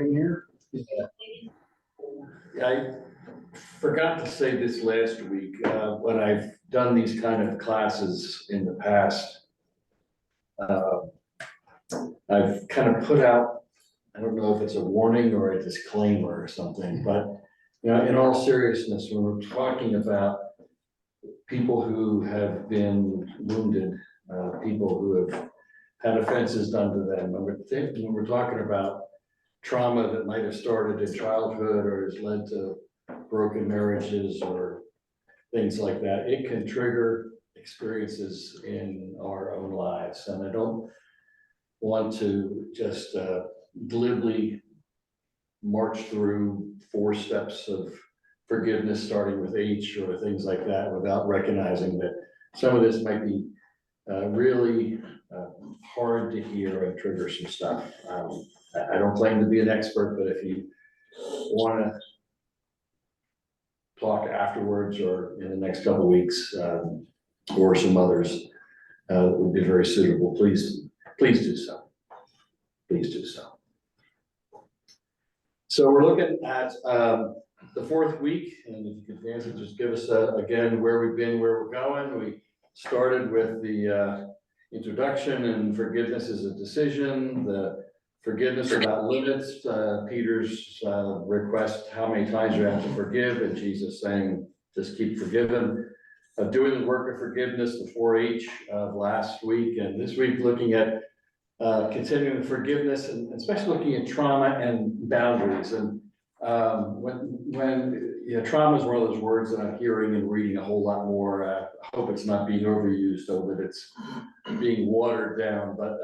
Here. Yeah. I forgot to say this last week, when I've done these kind of classes in the past. I've kind of put out, I don't know if it's a warning or a disclaimer or something, but in all seriousness, when we're talking about people who have been wounded, people who have had offenses done to them, when we're talking about trauma that might have started in childhood or has led to broken marriages or things like that, it can trigger experiences in our own lives. And I don't want to just glibly march through 4 steps of forgiveness, starting with H or things like that, without recognizing that some of this might be really hard to hear and trigger some stuff. I don't claim to be an expert, but if you want to talk afterwards or in the next couple of weeks, or some others that would be very suitable, please do so. Please do so. So we're looking at the 4th week, and if you could, Nancy, just give us again where we've been, where we're going. We started with the introduction and forgiveness is a decision, the forgiveness without limits, Peter's request, how many times you have to forgive, and Jesus saying, just keep forgiving. Doing the work of forgiveness, the 4H of last week, and this week looking at continuing forgiveness, and especially looking at trauma and boundaries. And when trauma is one of those words that I'm hearing and reading a whole lot more. I hope it's not being overused, though, that it's being watered down. But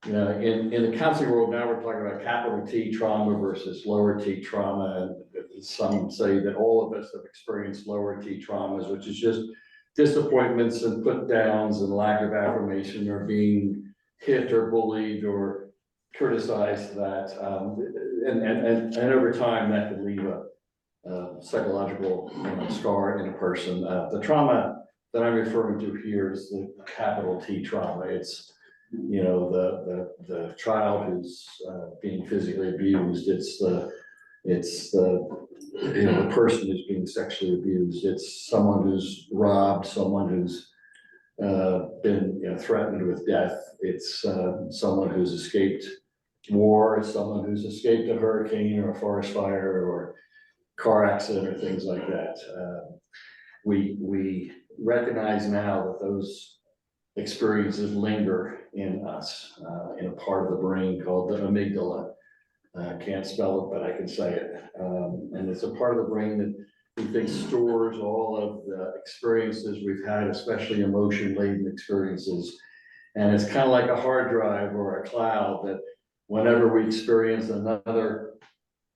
in the counseling world now, we're talking about capital T trauma versus lower T trauma. And some say that all of us have experienced lower T traumas, which is just disappointments and put downs and lack of affirmation, or being hit or bullied or criticized, that and over time that could leave a psychological scar in a person. The trauma that I'm referring to here is the capital T trauma. It's the child who's being physically abused. It's the person who's being sexually abused. It's someone who's robbed, someone who's been threatened with death. It's someone who's escaped war. It's someone who's escaped a hurricane or a forest fire or car accident or things like that. We recognize now that those experiences linger in us, in a part of the brain called the amygdala. Can't spell it, but I can say it. And it's a part of the brain that we think stores all of the experiences we've had, especially emotion-laden experiences. And it's kind of like a hard drive or a cloud that whenever we experience another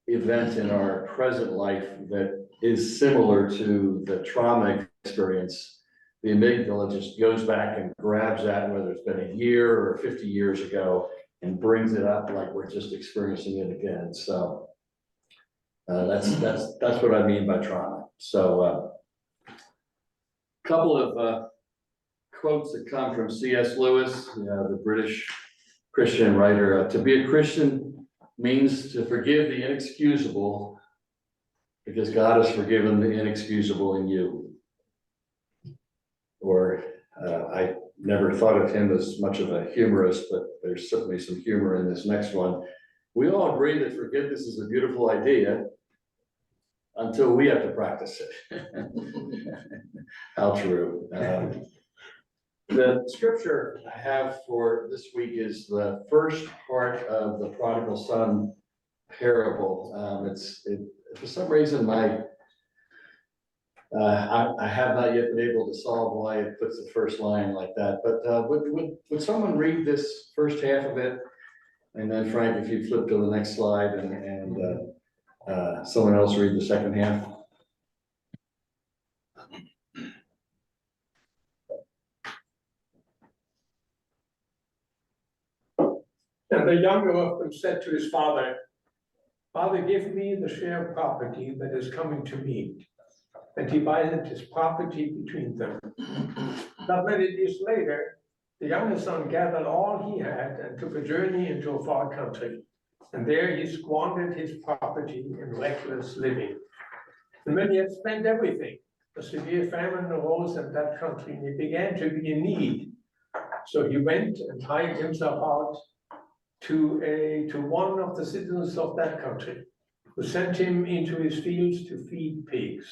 event in our present life that is similar to the trauma experience, the amygdala just goes back and grabs that, whether it's been a year or 50 years ago, and brings it up like we're just experiencing it again. So that's what I mean by trauma. So a couple of quotes that come from C.S. Lewis, the British Christian writer. To be a Christian means to forgive the inexcusable because God has forgiven the inexcusable in you. Or I never thought of him as much of a humorist, but there's certainly some humor in this next one. We all agree that forgiveness is a beautiful idea until we have to practice it. How true. The scripture I have for this week is the first part of the prodigal son parable. For some reason, I have not yet been able to solve why it puts the first line like that. But would someone read this first half of it? And then Frank, if you flip to the next slide, and someone else read the second half. And the younger of them said to his father, "Father, give me the share of property that is coming to me." And he divided his property between them. Not many days later, the younger son gathered all he had and took a journey into a far country. And there he squandered his property in reckless living. And when he had spent everything, a severe famine arose in that country, and he began to be in need. So he went and hired himself out to one of the citizens of that country, who sent him into his fields to feed pigs.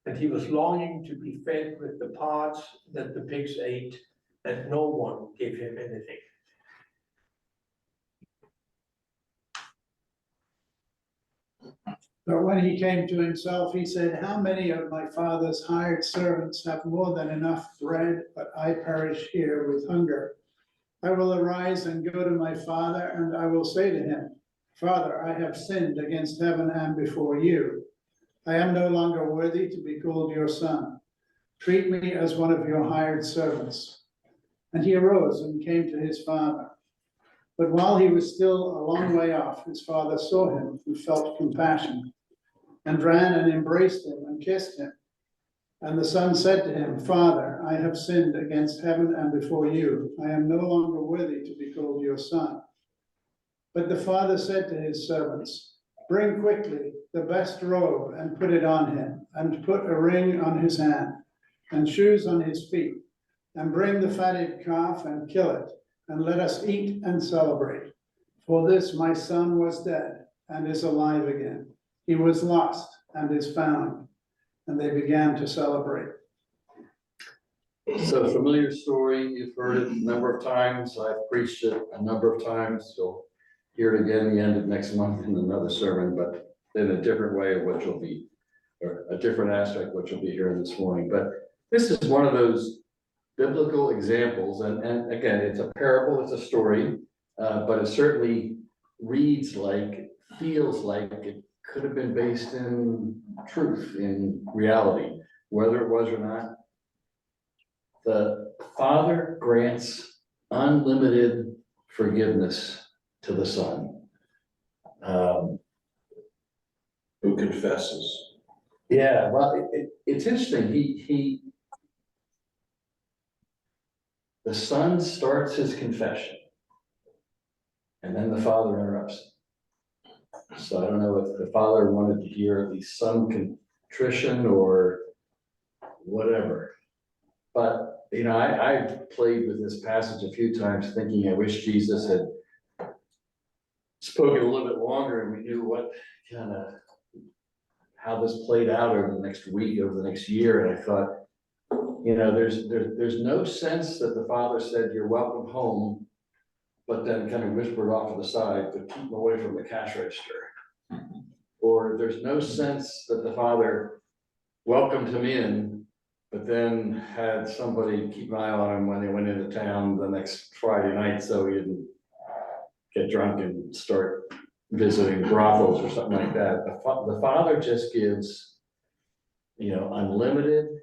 And he was longing to be fed with the parts that the pigs ate, and no one gave him anything. But when he came to himself, he said, "How many of my father's hired servants have more than enough bread, but I perish here with hunger? I will arise and go to my father, and I will say to him, Father, I have sinned against heaven and before you. I am no longer worthy to be called your son. Treat me as one of your hired servants." And he arose and came to his father. But while he was still a long way off, his father saw him and felt compassion, and ran and embraced him and kissed him. And the son said to him, "Father, I have sinned against heaven and before you. I am no longer worthy to be called your son." But the father said to his servants, "Bring quickly the best robe and put it on him, and put a ring on his hand and shoes on his feet, and bring the fatted calf and kill it, and let us eat and celebrate. For this my son was dead and is alive again. He was lost and is found." And they began to celebrate. So familiar story, you've heard it a number of times, I've preached it a number of times, you'll hear it again the end of next month in another sermon, but in a different way of what you'll be, or a different aspect of what you'll be hearing this morning. But this is one of those biblical examples, and again, it's a parable, it's a story, but it certainly reads like, feels like it could have been based in truth, in reality, whether it was or not. The Father grants unlimited forgiveness to the Son. Who confesses. Yeah, well, it's interesting, the Son starts his confession, and then the Father interrupts. So I don't know if the Father wanted to hear at least some contrition or whatever. But, you know, I've played with this passage a few times thinking I wish Jesus had spoken a little bit longer and we knew what kind of, how this played out over the next week, over the next year. And I thought, you know, there's no sense that the Father said, "You're welcome home," but then kind of whispered off to the side, "But keep away from the cash register." Or there's no sense that the Father welcomed him in, but then had somebody keep an eye on him when they went into town the next Friday night, so he didn't get drunk and start visiting brothels or something like that. The Father just gives, you know, unlimited,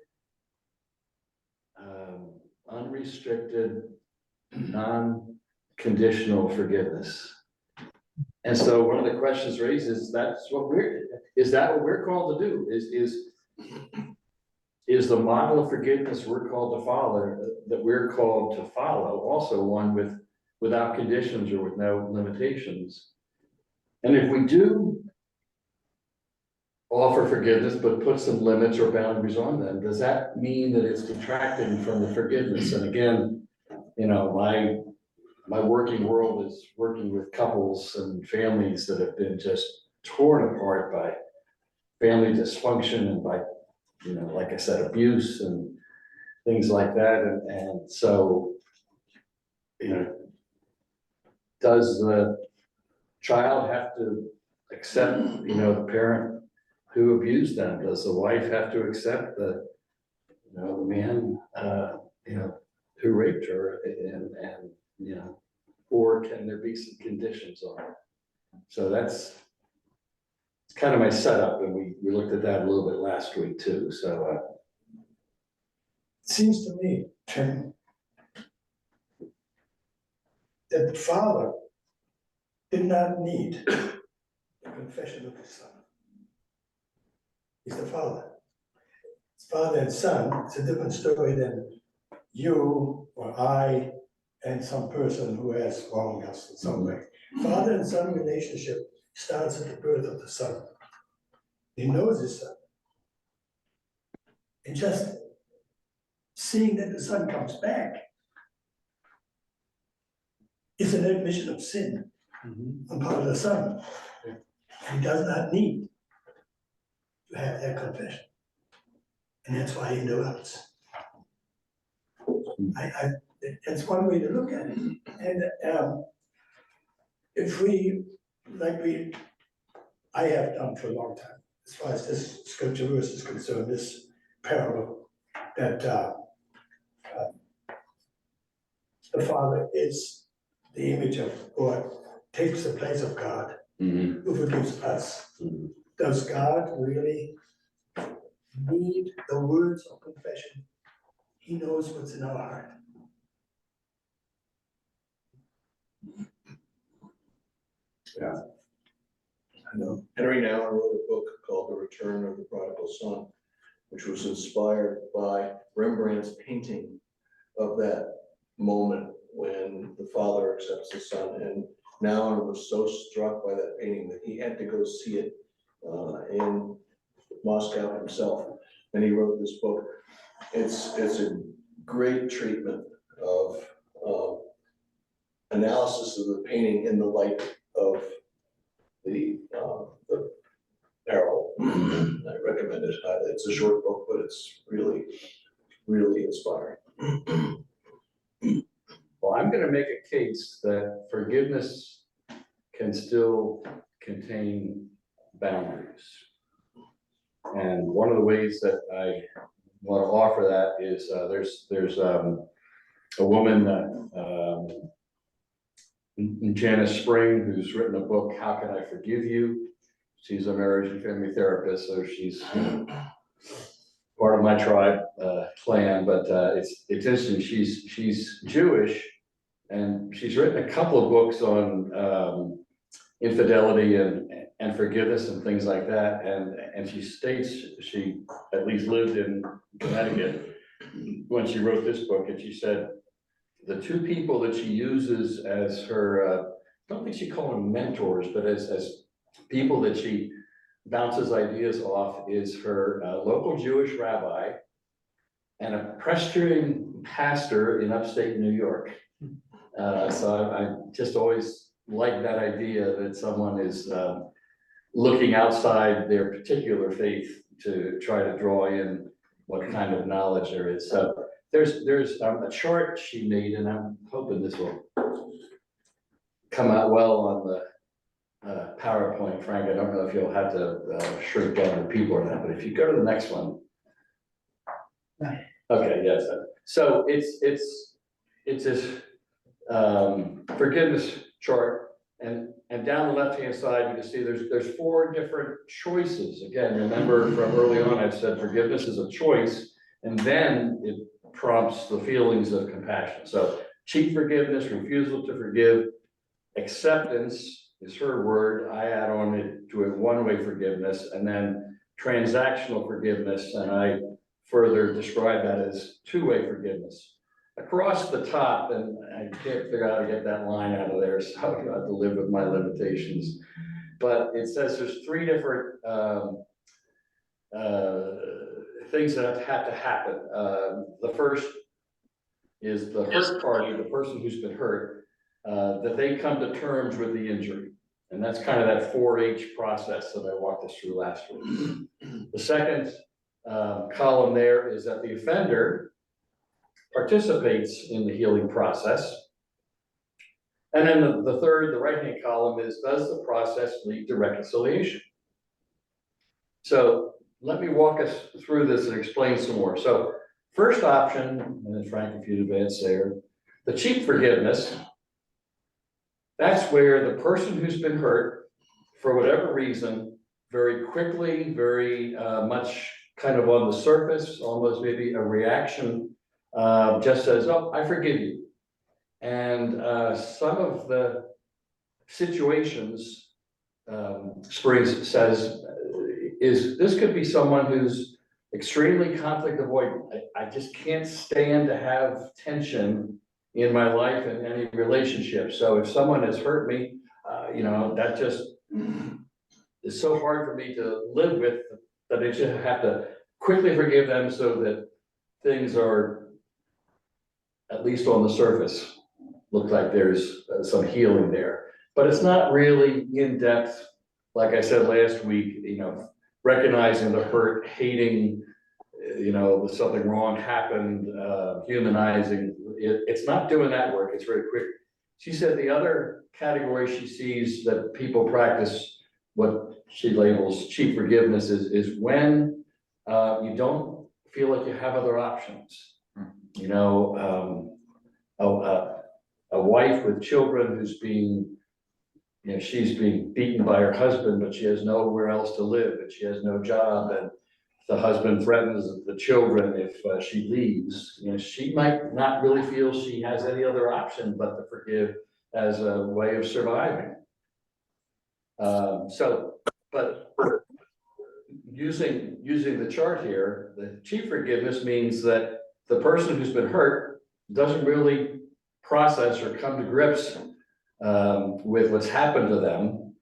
unrestricted, non-conditional forgiveness. And so one of the questions raised is, is that what we're called to do? Is the model of forgiveness we're called to follow, that we're called to follow, also one without conditions or with no limitations? And if we do offer forgiveness, but put some limits or boundaries on them, does that mean that it's detracting from the forgiveness? And again, you know, my working world is working with couples and families that have been just torn apart by family dysfunction and by, you know, like I said, abuse and things like that. And so, you know, does the child have to accept, you know, the parent who abused them? Does the wife have to accept the, you know, the man, you know, who raped her, and you know, or can there be some conditions on it? So it's kind of my setup, and we looked at that a little bit last week too. So It seems to me, Tim, that the Father did not need the confession of his Son. He's the Father. It's Father and Son, it's a different story than you or I and some person who has wronged us in some way. Father and son relationship starts at the birth of the son. He knows his son. And just seeing that the son comes back is an admission of sin on part of the son. He does not need to have that confession. And that's why he interrupts. That's one way to look at it. And if we, I have done for a long time, as far as this scripture verse is concerned, this parable, that the Father is the image of, or takes the place of God, who forgives us. Does God really need the words of confession? He knows what's in our heart. Yeah. I know. Henry Nouwen wrote a book called The Return of the Prodigal Son, which was inspired by Rembrandt's painting of that moment when the father accepts the son. And Nouwen was so struck by that painting that he had to go see it in Moscow himself. And he wrote this book. It's a great treatment of analysis of the painting in the light of the parable. I recommend it. It's a short book, but it's really, really inspiring. Well, I'm going to make a case that forgiveness can still contain boundaries. And one of the ways that I want to offer that is there's a woman, Janice Spring, who's written a book, How Can I Forgive You? She's a marriage and family therapist, so she's part of my tribe clan, but it's interesting. She's Jewish, and she's written a couple of books on infidelity and forgiveness and things like that. And she states she at least lived in Connecticut when she wrote this book, and she said the two people that she uses as her, I don't think she called them mentors, but as people that she bounces ideas off, is her local Jewish rabbi and a Presbyterian pastor in upstate New York. So I just always like that idea that someone is looking outside their particular faith to try to draw in what kind of knowledge there is. So there's a chart she made, and I'm hoping this will come out well on the PowerPoint. Frank, I don't know if you'll have to shrink down the people or not, but if you go to the next one. Okay, yes. So it's this forgiveness chart, and down the left-hand side, you can see there's four different choices. Again, remember from early on, I've said forgiveness is a choice, and then it prompts the feelings of compassion. So cheap forgiveness, refusal to forgive, acceptance is her word. I add on it to it one-way forgiveness, and then transactional forgiveness, and I further describe that as two-way forgiveness. Across the top, and I can't figure out how to get that line out of there, so I have to live with my limitations. But it says there's three different things that have to happen. The first is the hurt party, the person who's been hurt, that they come to terms with the injury. And that's kind of that 4-H process that I walked us through last week. The second column there is that the offender participates in the healing process. And then the third, the right-hand column, is does the process lead to reconciliation? So let me walk us through this and explain some more. So first option, and then Frank, if you'd advance there, the cheap forgiveness. That's where the person who's been hurt, for whatever reason, very quickly, very much kind of on the surface, almost maybe a reaction, just says, oh, I forgive you. And some of the situations, Springs says, is this could be someone who's extremely conflict avoidant. I just can't stand to have tension in my life and any relationship. So if someone has hurt me, you know, that just is so hard for me to live with, that I just have to quickly forgive them so that things are, at least on the surface, look like there's some healing there. But it's not really in depth, like I said last week, you know, recognizing the hurt, hating, you know, that something wrong happened, humanizing. It's not doing that work, it's very quick. She said the other category she sees that people practice, what she labels cheap forgiveness, is when you don't feel like you have other options. You know, a wife with children who's being, you know, she's being beaten by her husband, but she has nowhere else to live, and she has no job, and the husband threatens the children if she leaves. You know, she might not really feel she has any other option but to forgive as a way of surviving. But using the chart here, the cheap forgiveness means that the person who's been hurt doesn't really process or come to grips with what's happened to them.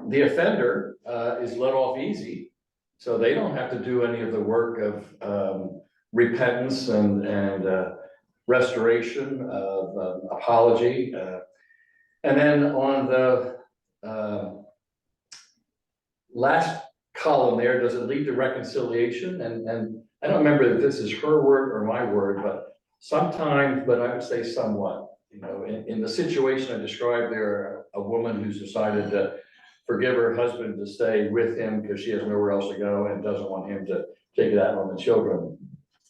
The offender is let off easy, so they don't have to do any of the work of repentance and restoration, of apology. And then on the last column there, does it lead to reconciliation? And I don't remember if this is her word or my word, but sometimes, but I would say somewhat. You know, in the situation I described there, a woman who's decided to forgive her husband to stay with him because she has nowhere else to go and doesn't want him to take it out on the children.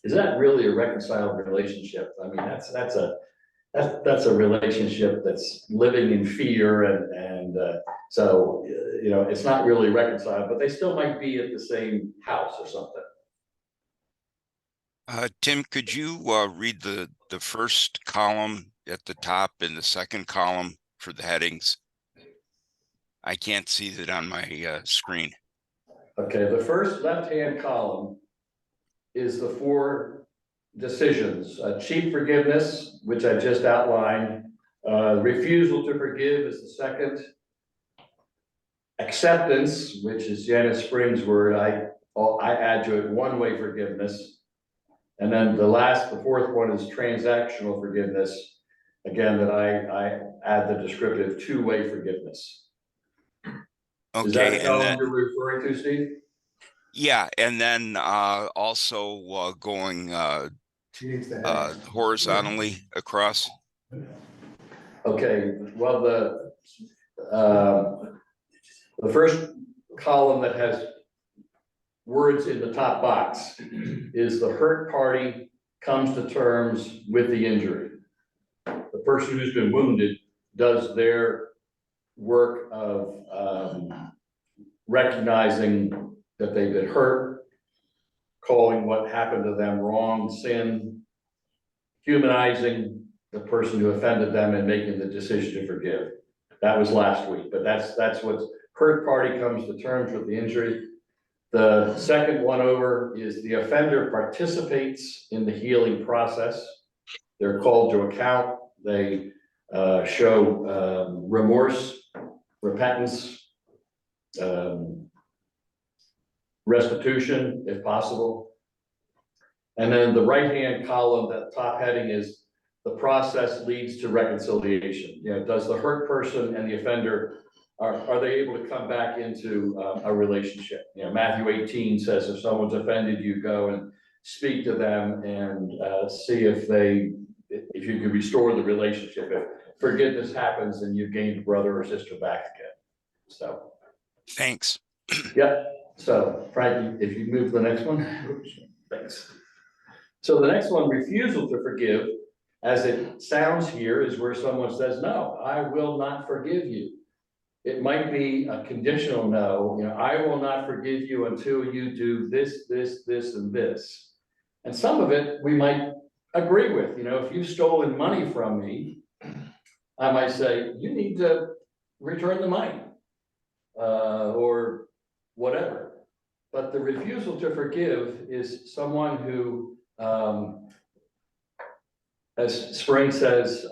Is that really a reconciled relationship? I mean, that's a relationship that's living in fear, and so you know, it's not really reconciled, but they still might be at the same house or something. Tim, could you read the first column at the top and the second column for the headings? I can't see that on my screen. Okay, the first left-hand column is the 4 decisions. Cheap forgiveness, which I just outlined. Refusal to forgive is the second. Acceptance, which is Janice Spring's word, I add to it one-way forgiveness. And then the fourth one is transactional forgiveness. Again, that I add the descriptive two-way forgiveness. Okay, is that the column you're referring to, Steve? Yeah, and then also going horizontally across. Okay, well, the first column that has words in the top box is the hurt party comes to terms with the injury. The person who's been wounded does their work of recognizing that they've been hurt, calling what happened to them wrong, sin, humanizing the person who offended them and making the decision to forgive. That was last week, but that's what hurt party comes to terms with the injury. The second one over is the offender participates in the healing process. They're called to account. They show remorse, repentance, restitution, if possible. And then the right-hand column, that top heading, is the process leads to reconciliation. You know, does the hurt person and the offender, are they able to come back into a relationship? You know, Matthew 18 says, if someone's offended you, go and speak to them and see if you can restore the relationship. If forgiveness happens, and you gain brother or sister back again. So, thanks. Yep. So, Frank, if you move to the next one. Thanks. So the next one, refusal to forgive, as it sounds here, is where someone says, no, I will not forgive you. It might be a conditional no, you know, I will not forgive you until you do this, this, this, and this. And some of it we might agree with. You know, if you've stolen money from me, I might say, you need to return the money, or whatever. But the refusal to forgive is someone who, as Spring says,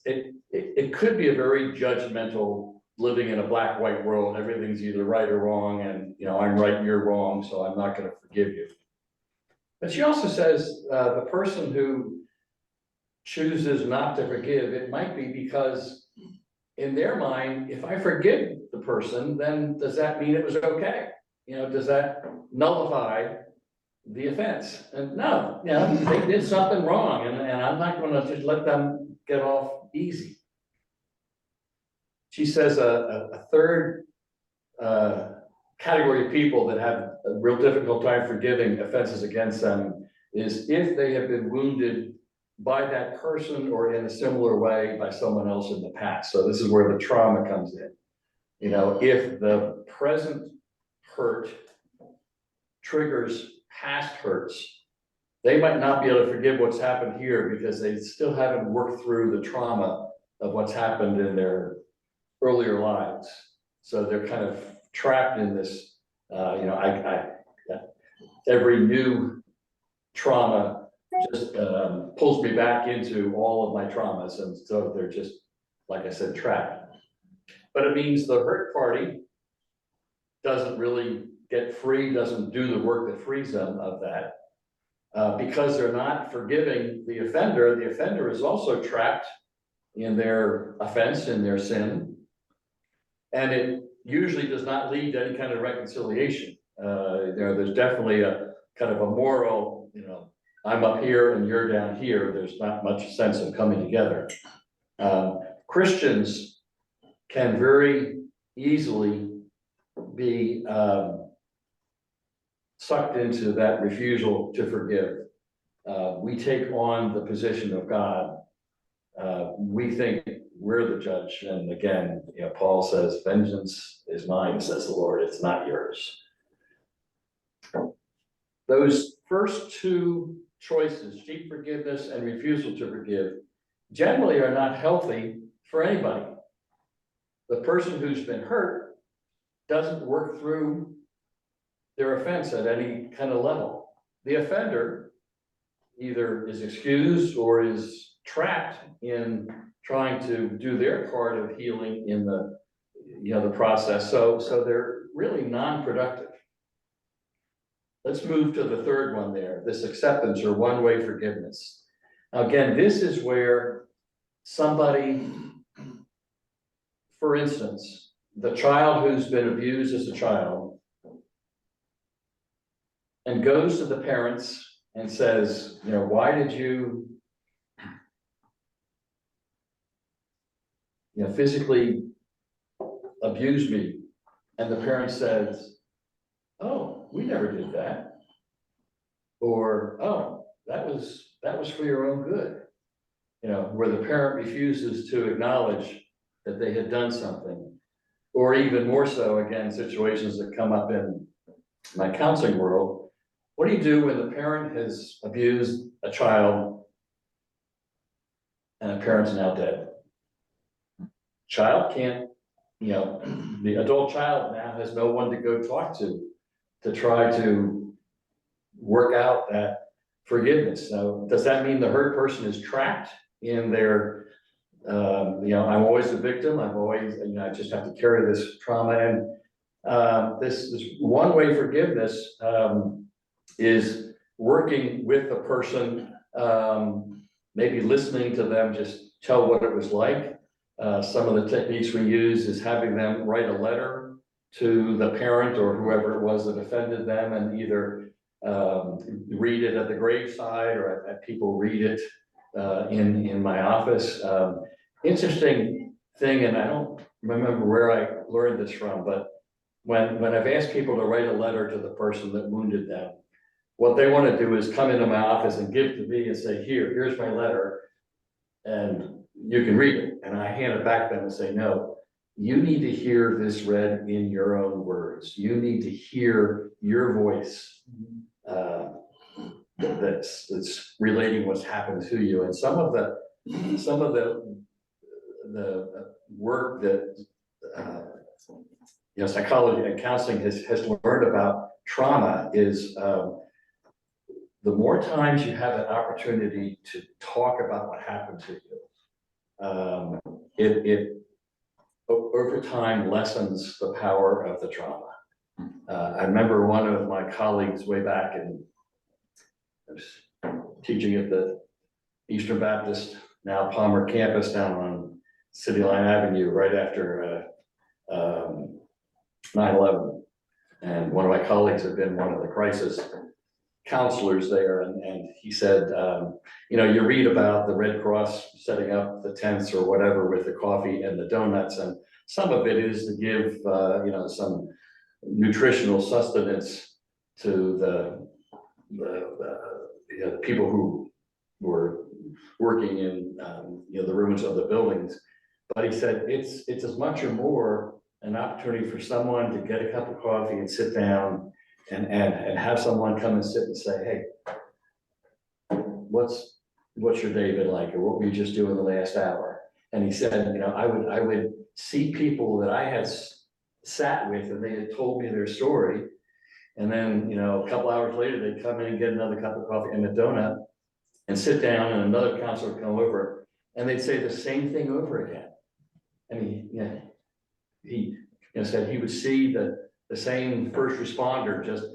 it could be a very judgmental living in a black-white world, everything's either right or wrong, and, you know, I'm right and you're wrong, so I'm not gonna forgive you. But she also says, the person who chooses not to forgive, it might be because in their mind, if I forgive the person, then does that mean it was okay? You know, does that nullify the offense? And no, you know, they did something wrong, and I'm not gonna just let them get off easy. She says a third category of people that have a real difficult time forgiving offenses against them is if they have been wounded by that person or in a similar way by someone else in the past. So this is where the trauma comes in. You know, if the present hurt triggers past hurts, they might not be able to forgive what's happened here because they still haven't worked through the trauma of what's happened in their earlier lives. So they're kind of trapped in this, you know, every new trauma just pulls me back into all of my traumas. And so they're just, like I said, trapped. But it means the hurt party doesn't really get free, doesn't do the work that frees them of that. Because they're not forgiving the offender is also trapped in their offense, in their sin. And it usually does not lead to any kind of reconciliation. You know, there's definitely a kind of a moral, you know, I'm up here and you're down here. There's not much sense of coming together. Christians can very easily be sucked into that refusal to forgive. We take on the position of God. We think we're the judge, and again, you know, Paul says, vengeance is mine, says the Lord, it's not yours. Those first two choices, cheap forgiveness and refusal to forgive, generally are not healthy for anybody. The person who's been hurt doesn't work through their offense at any kind of level. The offender either is excused or is trapped in trying to do their part of healing in the, you know, the process. So they're really non-productive. Let's move to the third one there, this acceptance or one-way forgiveness. Now, again, this is where somebody, for instance, the child who's been abused as a child and goes to the parents and says, you know, why did you physically abuse me? And the parent says, oh, we never did that. Or, oh, that was for your own good. You know, where the parent refuses to acknowledge that they had done something. Or even more so, again, situations that come up in my counseling world. What do you do when the parent has abused a child and the parent's now dead? Child can't, you know, the adult child now has no one to go talk to try to work out that forgiveness. Now, does that mean the hurt person is trapped in their, you know, I'm always the victim, I'm always, you know, I just have to carry this trauma? And this one-way forgiveness is working with the person, maybe listening to them just tell what it was like. Some of the techniques we use is having them write a letter to the parent or whoever it was that offended them, and either read it at the graveside or I've had people read it in my office. Interesting thing, and I don't remember where I learned this from, but when I've asked people to write a letter to the person that wounded them, what they want to do is come into my office and give to me and say, here's my letter, and you can read it. And I hand it back to them and say, no, you need to hear this read in your own words. You need to hear your voice that's relating what's happened to you. And some of the work that you know, psychology and counseling has learned about trauma is the more times you have an opportunity to talk about what happened to you, over time lessens the power of the trauma. I remember one of my colleagues way back in, I was teaching at the Eastern Baptist, now Palmer campus down on City Line Avenue, right after 9/11. And one of my colleagues had been one of the crisis counselors there, and he said, you read about the Red Cross setting up the tents or whatever with the coffee and the donuts, and some of it is to give, some nutritional sustenance to the people who were working in, the ruins of the buildings. But he said, it's as much or more an opportunity for someone to get a cup of coffee and sit down and have someone come and sit and say, hey, what's your day been like, or what were you just doing the last hour? And he said, I would see people that I had sat with and they had told me their story. And then, a couple hours later, they'd come in and get another cup of coffee and a donut and sit down, and another counselor would come over and they'd say the same thing over again. And he said he would see the same first responder just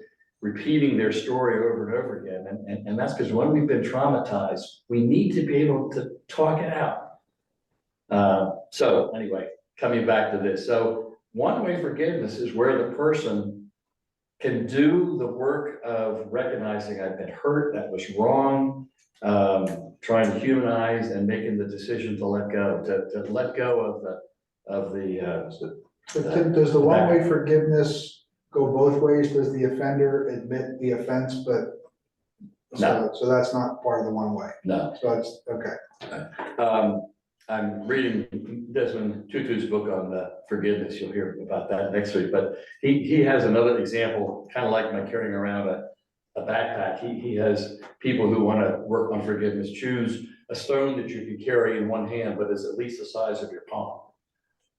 repeating their story over and over again. And that's because when we've been traumatized, we need to be able to talk it out. So anyway, coming back to this. So one-way forgiveness is where the person can do the work of recognizing I've been hurt, that was wrong, trying to humanize and making the decision to let go, to let go of the But Tim, does the one-way forgiveness go both ways? Does the offender admit the offense, but? No. So that's not part of the one way. no. So it's, okay. I'm reading Desmond Tutu's book on forgiveness. You'll hear about that next week, but he has another example, kind of like my carrying around a backpack. He has people who want to work on forgiveness choose a stone that you can carry in one hand, but is at least the size of your palm.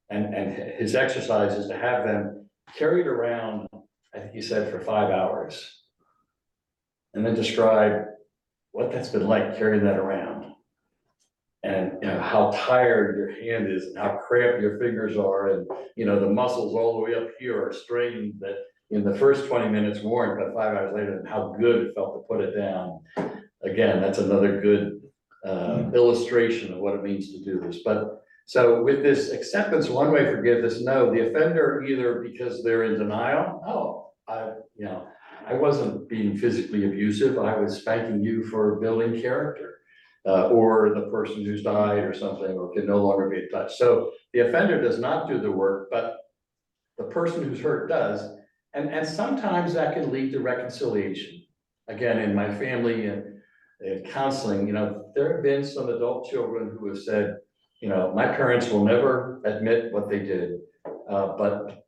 And his exercise is to have them carried around, I think he said, for 5 hours. And then describe what that's been like carrying that around. And how tired your hand is and how cramped your fingers are. And the muscles all the way up here are strained that in the first 20 minutes weren't, but 5 hours later, and how good it felt to put it down. Again, that's another good illustration of what it means to do this. But so with this acceptance, one-way forgiveness, no, the offender either because they're in denial, I wasn't being physically abusive, I was spanking you for building character, or the person who's died or something, or can no longer be touched. So the offender does not do the work, but the person who's hurt does, and sometimes that can lead to reconciliation. Again, in my family and counseling, there have been some adult children who have said, my parents will never admit what they did, but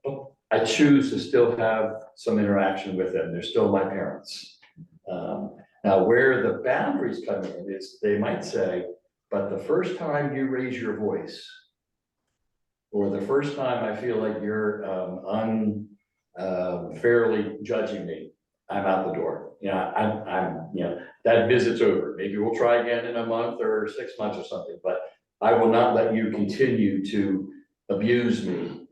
I choose to still have some interaction with them. They're still my parents. Now, where the boundaries come in is they might say, but the first time you raise your voice, or the first time I feel like you're unfairly judging me, I'm out the door. That visit's over. Maybe we'll try again in a month or 6 months or something, but I will not let you continue to abuse me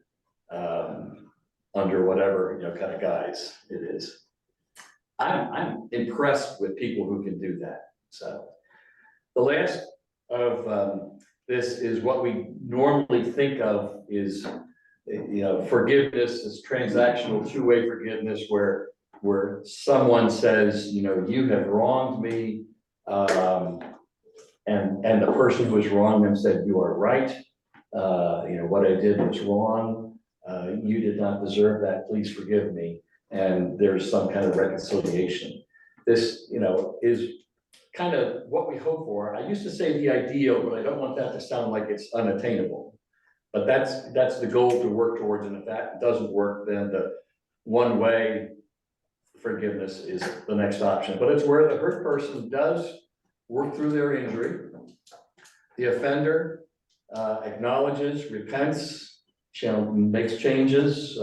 under whatever kind of guise it is. I'm impressed with people who can do that. So the last of this is what we normally think of is forgiveness, is transactional two-way forgiveness, where someone says, you have wronged me, and the person who was wrong them said, you are right. What I did was wrong. You did not deserve that. Please forgive me. And there's some kind of reconciliation. This, is kind of what we hope for. I used to say the ideal, but I don't want that to sound like it's unattainable. But that's the goal to work towards. And if that doesn't work, then the one-way forgiveness is the next option. But it's where the hurt person does work through their injury. The offender acknowledges, repents, makes changes,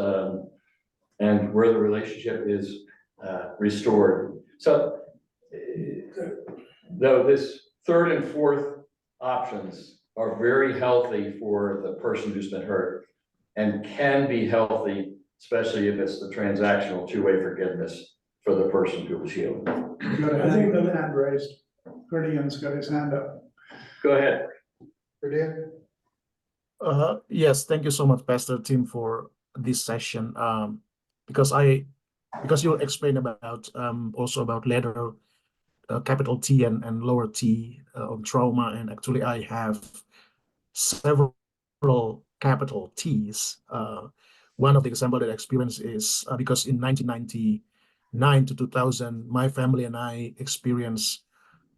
and where the relationship is restored. So, though this third and fourth options are very healthy for the person who's been hurt, and can be healthy, especially if it's the transactional two-way forgiveness for the person who was healed. Got a hand raised. Gideon's got his hand up. Go ahead. Gideon? Yes, thank you so much, Pastor Tim, for this session. Because you explained about also about letter capital T and lower T on trauma, and actually I have several capital T's. One of the example that I experienced is because in 1999 to 2000, my family and I experienced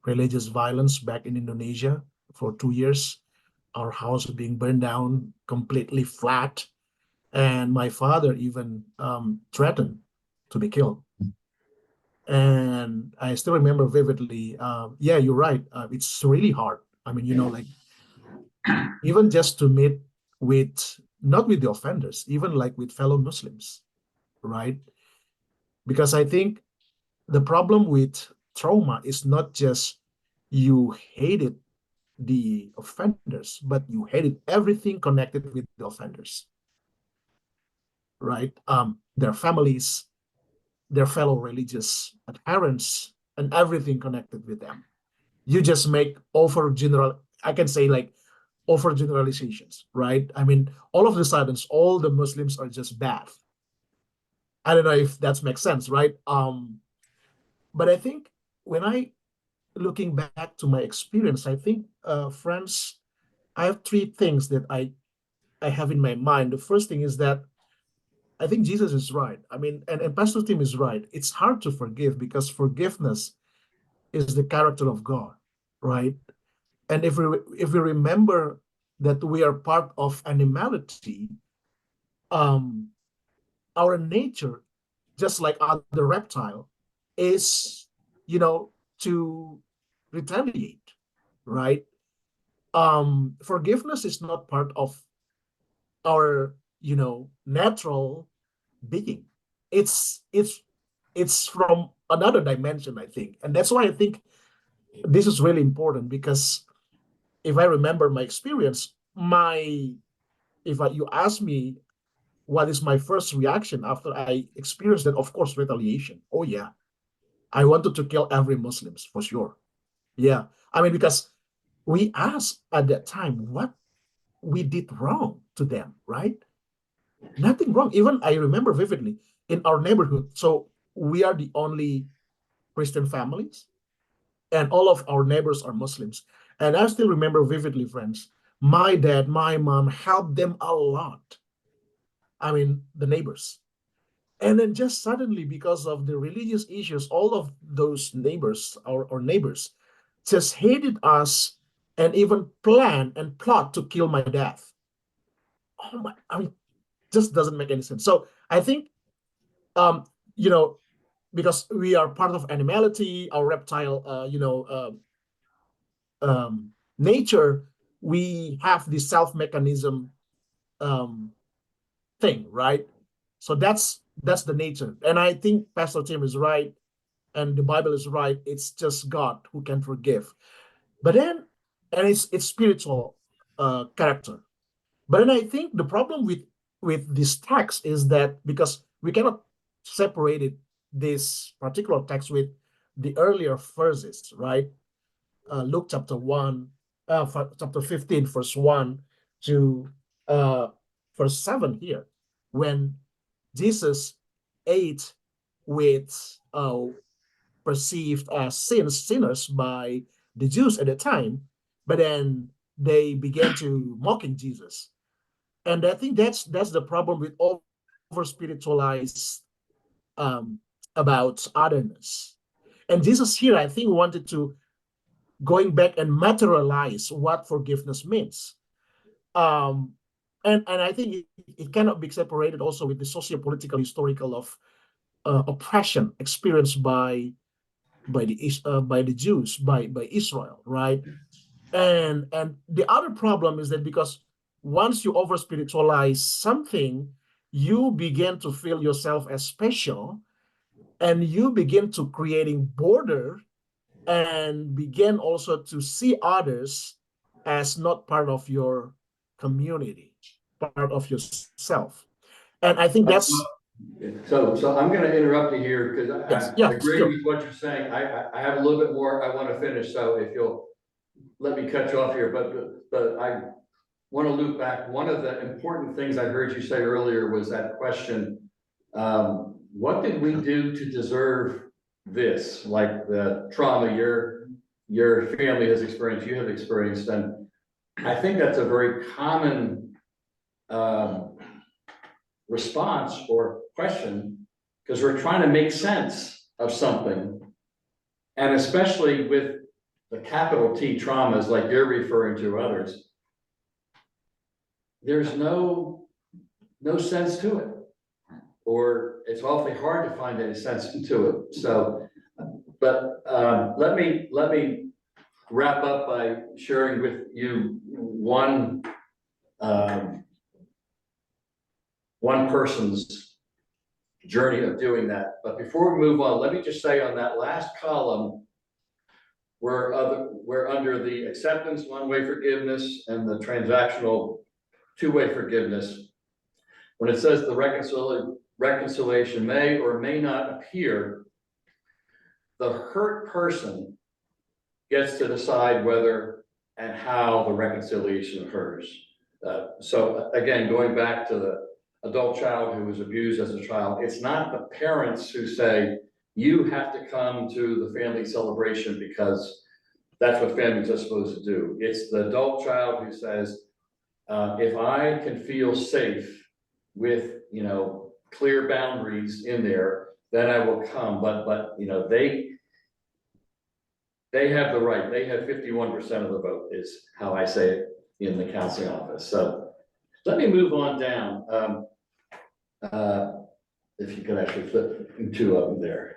religious violence back in Indonesia for 2 years. Our house was being burned down completely flat, and my father even threatened to be killed. And I still remember vividly. Yeah, you're right. It's really hard. I mean, like even just to meet with, not with the offenders, even like with fellow Muslims, right? Because I think the problem with trauma is not just you hated the offenders, but you hated everything connected with the offenders, right? Their families, their fellow religious adherents, and everything connected with them. You just make I can say like over generalizations, right? I mean, all of a sudden, all the Muslims are just bad. I don't know if that makes sense, right? But I think when looking back to my experience, I think, friends, I have three things that I have in my mind. The first thing is that I think Jesus is right. I mean, and Pastor Tim is right. It's hard to forgive because forgiveness is the character of God, right? And if we remember that we are part of animality, our nature, just like other reptile, is to retaliate, right? Forgiveness is not part of our natural being. It's from another dimension, I think, and that's why I think this is really important, because if I remember my experience, you ask me what is my first reaction after I experienced that, of course, retaliation. Oh yeah, I wanted to kill every Muslims for sure. Yeah, I mean, because we asked at that time what we did wrong to them, right? Nothing wrong. Even I remember vividly in our neighborhood. So we are the only Christian families, and all of our neighbors are Muslims. And I still remember vividly, friends, my dad, my mom helped them a lot. I mean, the neighbors. And then just suddenly, because of the religious issues, all of those neighbors, our neighbors, just hated us and even plan and plot to kill my dad. Oh my, I mean, just doesn't make any sense. So I think, um, you know, because we are part of animality, our reptile, nature, we have this self-mechanism thing, right? So that's the nature. And I think Pastor Tim is right, and the Bible is right. It's just God who can forgive. But then, and it's spiritual character. But then I think the problem with this text is that because we cannot separate this particular text with the earlier verses, right? Luke chapter 1, chapter 15, verse 1 to verse 7 here, when Jesus ate with perceived as sinners by the Jews at the time, but then they began to mocking Jesus. And I think that's the problem with over spiritualized about otherness. And Jesus here, I think, wanted to going back and materialize what forgiveness means. And I think it cannot be separated also with the socio-political historical of oppression experienced by the Jews, by Israel, right? And the other problem is that because once you over spiritualize something, you begin to feel yourself as special, and you begin to creating border, and begin also to see others as not part of your community. part of yourself. And I think that's So I'm gonna interrupt you here, because yes, I yeah, agree sure. with what you're saying. I have a little bit more I want to finish, so if you'll let me cut you off here, but I want to loop back. One of the important things I heard you say earlier was that question, what did we do to deserve this? Like the trauma your family has experienced, you have experienced, and I think that's a very common response or question, because we're trying to make sense of something. And especially with the capital T traumas like you're referring to others, there's no sense to it, or it's awfully hard to find any sense to it. So, but let me wrap up by sharing with you one person's journey of doing that. But before we move on, let me just say on that last column, we're under the acceptance, one-way forgiveness, and the transactional, two-way forgiveness. When it says the reconciliation may or may not appear, the hurt person gets to decide whether and how the reconciliation occurs. So again, going back to the adult child who was abused as a child, it's not the parents who say, you have to come to the family celebration because that's what families are supposed to do. It's the adult child who says, if I can feel safe with, clear boundaries in there, then I will come. But they have the right. They have 51% of the vote, is how I say it in the counseling office. So let me move on down. If you could actually flip two of them there.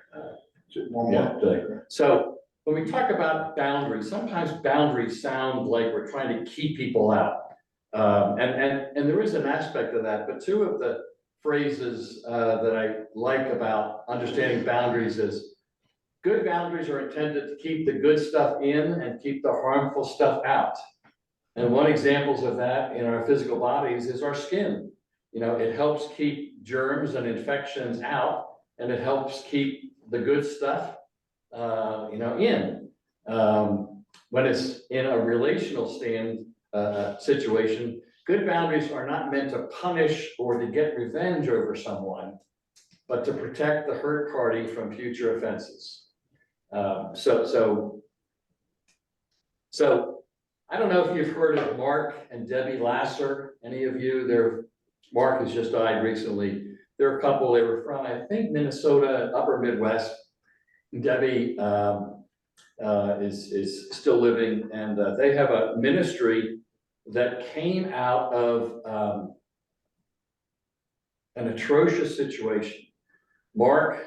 So when we talk about boundaries, sometimes boundaries sound like we're trying to keep people out. And there is an aspect of that, but two of the phrases that I like about understanding boundaries is good boundaries are intended to keep the good stuff in and keep the harmful stuff out. And one example of that in our physical bodies is our skin. It helps keep germs and infections out, and it helps keep the good stuff, in. When it's in a relational situation, good boundaries are not meant to punish or to get revenge over someone, but to protect the hurt party from future offenses. So I don't know if you've heard of Mark and Debbie Lasser, any of you. Mark has just died recently. They're a couple. They were from, I think, Minnesota, upper Midwest. Debbie is still living, and they have a ministry that came out of an atrocious situation. Mark,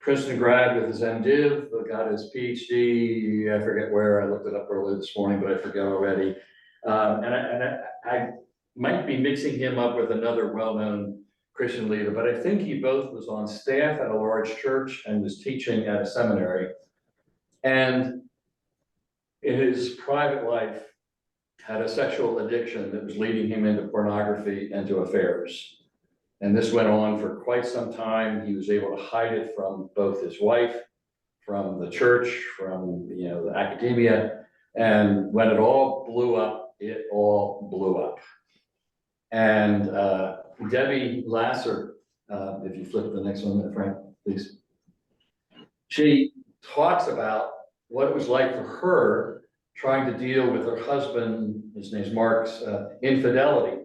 Princeton grad with his MDiv, got his PhD, I forget where, I looked it up earlier this morning, but I forget already. And I might be mixing him up with another well-known Christian leader, but I think he both was on staff at a large church and was teaching at a seminary. And in his private life, had a sexual addiction that was leading him into pornography and to affairs. And this went on for quite some time. He was able to hide it from both his wife, from the church, from the academia. And when it all blew up, it all blew up. And Debbie Lasser, if you flip the next one, Frank, please. She talks about what it was like for her trying to deal with her husband, his name's Mark's, infidelity.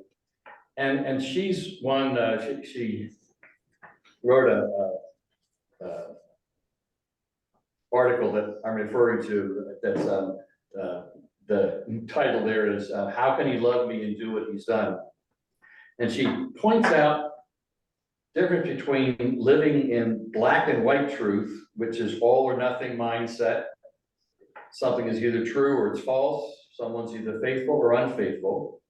And she's one, she wrote a article that I'm referring to, that's the title there is, How Can He Love Me and Do What He's Done? And she points out the difference between living in black and white truth, which is all or nothing mindset. Something is either true or it's false. Someone's either faithful or unfaithful.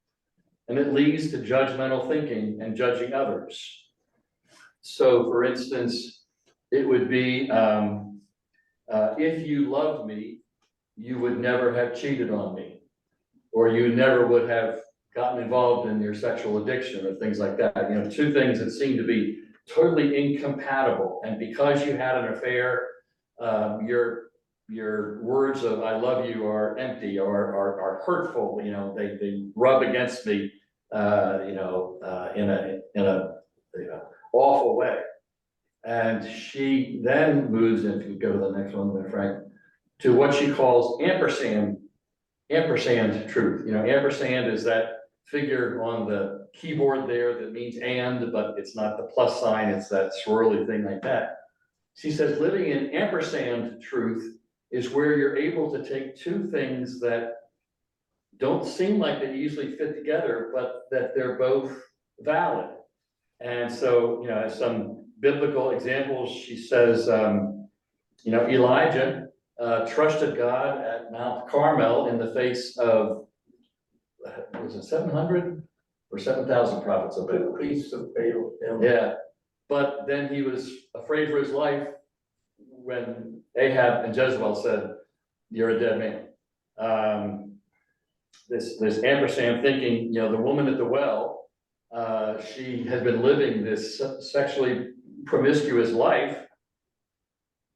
And it leads to judgmental thinking and judging others. So for instance, it would be, if you loved me, you would never have cheated on me, or you never would have gotten involved in your sexual addiction or things like that. You know, two things that seem to be totally incompatible. And because you had an affair, your words of "I love you" are empty or are hurtful. You know, they rub against me, in a awful way. And she then moves, if you go to the next one there, Frank, to what she calls ampersand truth. You know, ampersand is that figure on the keyboard there that means and, but it's not the plus sign, it's that swirly thing like that. She says living in ampersand truth is where you're able to take two things that don't seem like they easily fit together, but that they're both valid. And so, you know, as some biblical examples, she says, Elijah trusted God at Mount Carmel in the face of, was it 700 or 7,000 prophets of Baal? Priests of Baal. Yeah, but then he was afraid for his life when Ahab and Jezebel said, "You're a dead man." This ampersand thinking, you know, the woman at the well, she has been living this sexually promiscuous life,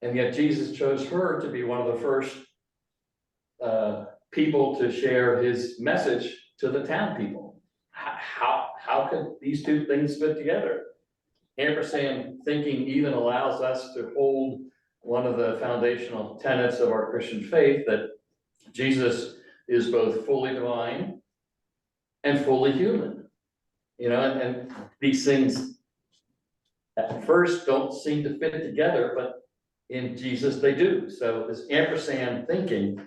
and yet Jesus chose her to be one of the first people to share his message to the town people. How could these two things fit together? Ampersand thinking even allows us to hold one of the foundational tenets of our Christian faith, that Jesus is both fully divine and fully human. You know, and these things at first don't seem to fit together, but in Jesus they do. So this ampersand thinking,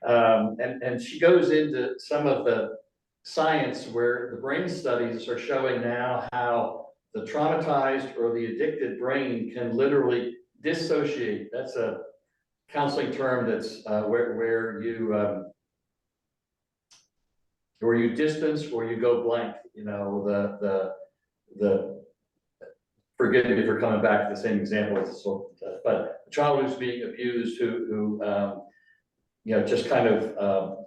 and she goes into some of the science where the brain studies are showing now how the traumatized or the addicted brain can literally dissociate. That's a counseling term that's where you distance or you go blank. You know, the forgive me for coming back to the same example, but a child who's being abused who just kind of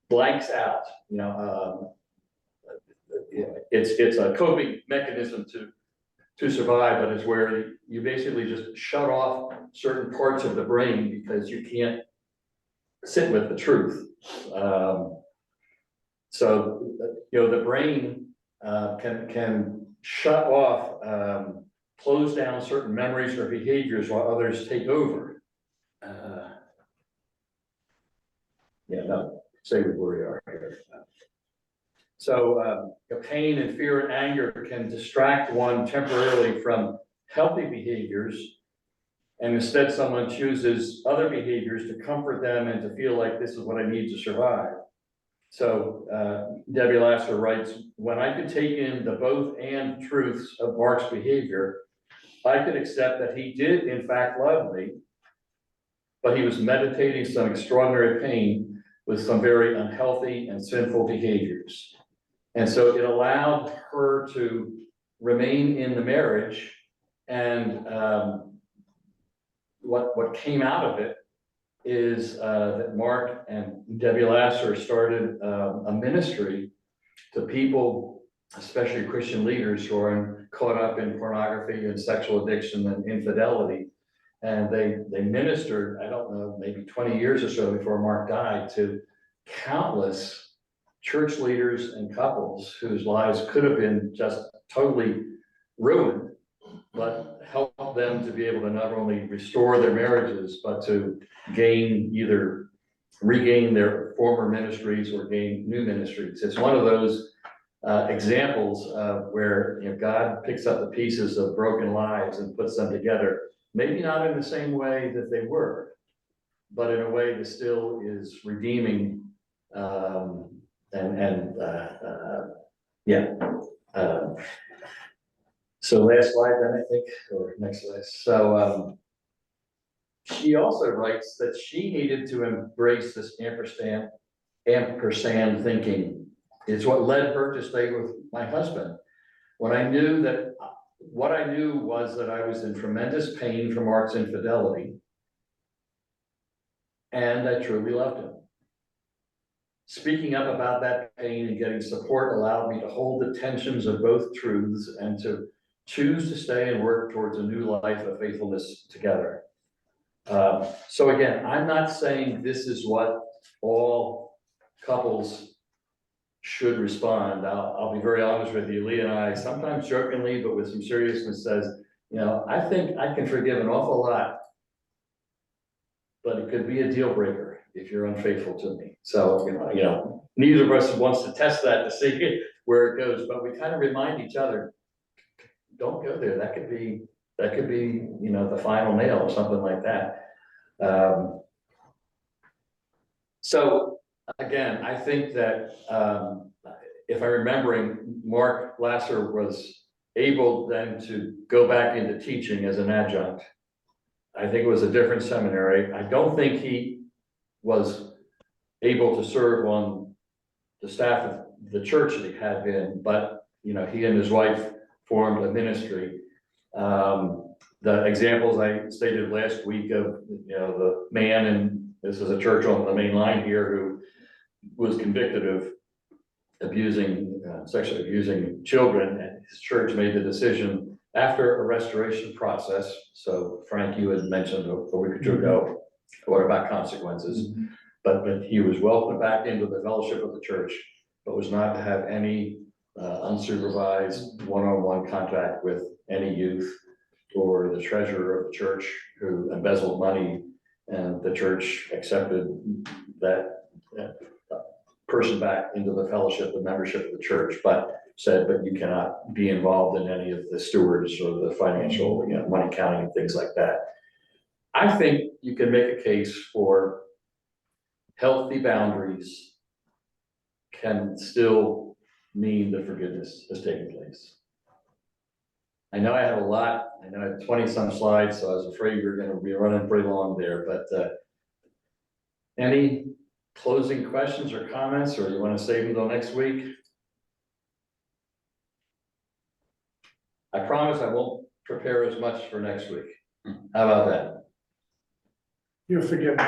blanks out. You know, it's a coping mechanism to survive, but it's where you basically just shut off certain parts of the brain because you can't sit with the truth. So the brain can shut off, close down certain memories or behaviors while others take over. Say where we are here. So pain and fear and anger can distract one temporarily from healthy behaviors, and instead someone chooses other behaviors to comfort them and to feel like this is what I need to survive. So Debbie Lasser writes, when I could take in the both and truths of Mark's behavior, I could accept that he did in fact love me, but he was meditating some extraordinary pain with some very unhealthy and sinful behaviors. And so it allowed her to remain in the marriage, and what came out of it is that Mark and Debbie Lasser started a ministry to people, especially Christian leaders who are caught up in pornography and sexual addiction and infidelity. And they ministered, I don't know, maybe 20 years or so before Mark died, to countless church leaders and couples whose lives could have been just totally ruined, but help them to be able to not only restore their marriages, but to either regain their former ministries or gain new ministries. It's one of those examples where God picks up the pieces of broken lives and puts them together. Maybe not in the same way that they were, but in a way that still is redeeming. So last slide then, I think, or next slide. So she also writes that she needed to embrace this ampersand thinking. It's what led her to stay with my husband. When I knew that, what I knew was that I was in tremendous pain from Mark's infidelity, and I truly loved him. speaking up about that pain and getting support allowed me to hold the tensions of both truths and to choose to stay and work towards a new life of faithfulness together. So again, I'm not saying this is what all couples should respond. I'll be very honest with you. Lee and I, sometimes jokingly, but with some seriousness, says, you know, I think I can forgive an awful lot, but it could be a deal breaker if you're unfaithful to me. So, you know, neither of us wants to test that to see where it goes, but we kind of remind each other, don't go there. That could be, you know, the final nail or something like that. So again, I think that if I'm remembering, Mark Lasser was able then to go back into teaching as an adjunct. I think it was a different seminary. I don't think he was able to serve on the staff of the church that he had been, but you know, he and his wife formed a ministry. The examples I stated last week of, you know, the man, and this is a church on the main line here, who was convicted of abusing, sexually abusing children, and his church made the decision after a restoration process. So Frank, you had mentioned a week or two ago, what about consequences? But he was welcomed back into the fellowship of the church, but was not to have any unsupervised one-on-one contact with any youth or the treasurer of the church who embezzled money, and the church accepted that person back into the fellowship, the membership of the church, but said, but you cannot be involved in any of the stewards or the financial, you know, money counting and things like that. I think you can make a case for healthy boundaries can still mean that forgiveness has taken place. I know I have a lot, I know I have 20 some slides, so I was afraid we were going to be running pretty long there, but any closing questions or comments, or you want to save them till next week? I promise I won't prepare as much for next week. How about that? You're forgiven.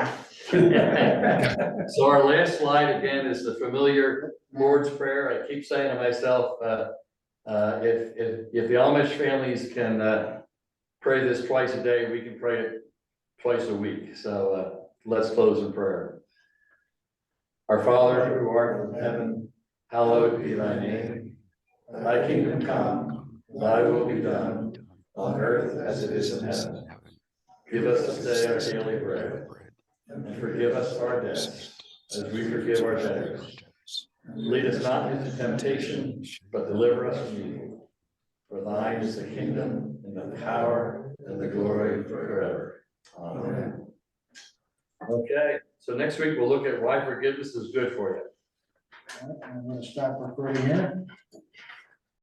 So our last slide again is the familiar Lord's Prayer. I keep saying to myself, if the Amish families can pray this twice a day, we can pray it twice a week. So let's close in prayer. Our Father who art in heaven, hallowed be thy name. Thy kingdom come, thy will be done, on earth as it is in heaven. Give us this day our daily bread, and forgive us our debts, as we forgive our debtors. Lead us not into temptation, but deliver us from evil. For thine is the kingdom, and the power, and the glory forever. Amen. Okay, so next week we'll look at why forgiveness is good for you. I'm going to stop recording here.